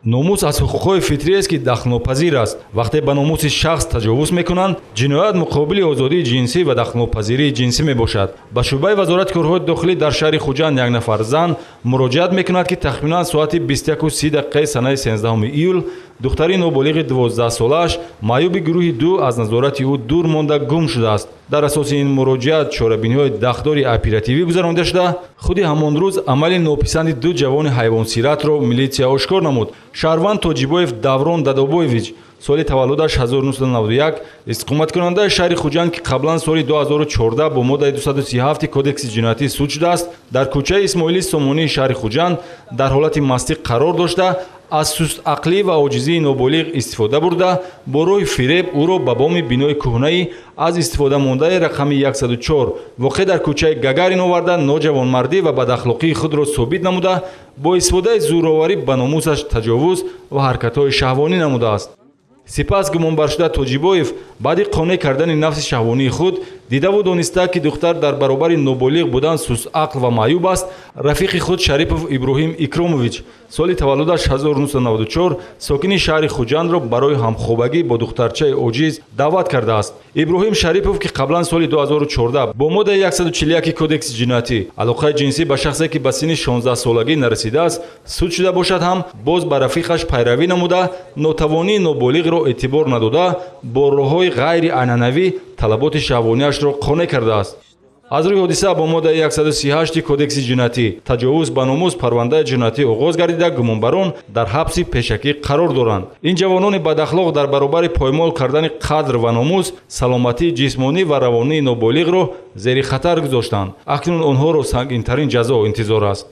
номус аз ҳуқуқҳои фитриест ки дахлнопазир аст. вақте ба номуси шахс таҷовуз мекунанд ҷиноят муқобили озодии ҷинсӣ ва дахлнопазирии ҷинсӣ мебошад. ба шӯъбаи вазорати корҳои дохилӣ дар шаҳри Хуҷанд як нафар зан муроҷиат мекунад ки тахминан соати 21:30 санаи 13 июл духтари ноболиғи 12-солааш маъюби гурӯҳи 2 аз назорати ӯ дур монда гум шудааст. дар асоси ин муроҷиат чорабиниҳои дахдори оперативӣ гузаронида шуда, худи ҳамон рӯз амали нописанди ду ҷавони ҳайвонсиратро милитсия ошкор намуд. шаҳрванд Тоҷибоев Даврон Дадобоевич соли таваллудаш 1991 истиқоматкунандаи шаҳри Хуҷанд ки қаблан соли 2014 бо моддаи 237 кодекси ҷиноятӣ суд шудааст, дар кӯчаи Исмоили Сомонии шаҳри Хуҷанд дар ҳолати мастӣ қарор дошта аз сустақлӣ ва оҷизии ноболиғ истифода бурда, бо роҳи фиреб ӯро ба боми бинои кӯҳнаи аз истифода мондаи рақами 104 воқеъ дар кӯчаи Гагарин оварда ноҷавонмардӣ ва бадахлоқии худро собит намуда, бо истифодаи зӯроварӣ ба номусаш таҷовуз ва ҳаракатҳои шаҳвонӣ намудааст. сипас гумонбаршуда Тоҷибоев баъди қонеъ кардани нафси шаҳвонии худ дидаву дониста ки духтар дар баробари ноболиғ будан сустақл ва маъюб аст, рафиқи худ Шарипов Иброҳим Икромович соли таваллудаш 1994 сокини шаҳри Хуҷандро барои ҳамхобагӣ бо духтарчаи оҷиз даъват кардааст. Иброҳим Шарипов ки қаблан соли 2014 бо моддаи 141 кодекси ҷиноятӣ алоқаи ҷинсӣ ба шахсе ки ба синни 16-солагӣ нарасидааст суд шуда бошад ҳам боз ба рафиқаш пайравӣ намуда, нотавонии ноболиғро эътибор надода, бо роҳҳои ғайри анъанавӣ талаботи шаҳвонияшро қонеъ кардааст. аз рӯи ҳодиса бо моддаи 138 кодекси ҷиноятӣ таҷовуз ба номус парвандаи ҷиноятӣ оғоз гардида гумонбарон дар ҳабси пешакӣ қарор доранд. ин ҷавонони бадахлоқ дар баробари поймол кардани қадр ва номус, саломатии ҷисмонӣ ва равонии ноболиғро зери хатар гузоштанд. акнун онҳоро сангинтарин ҷазо интизор аст.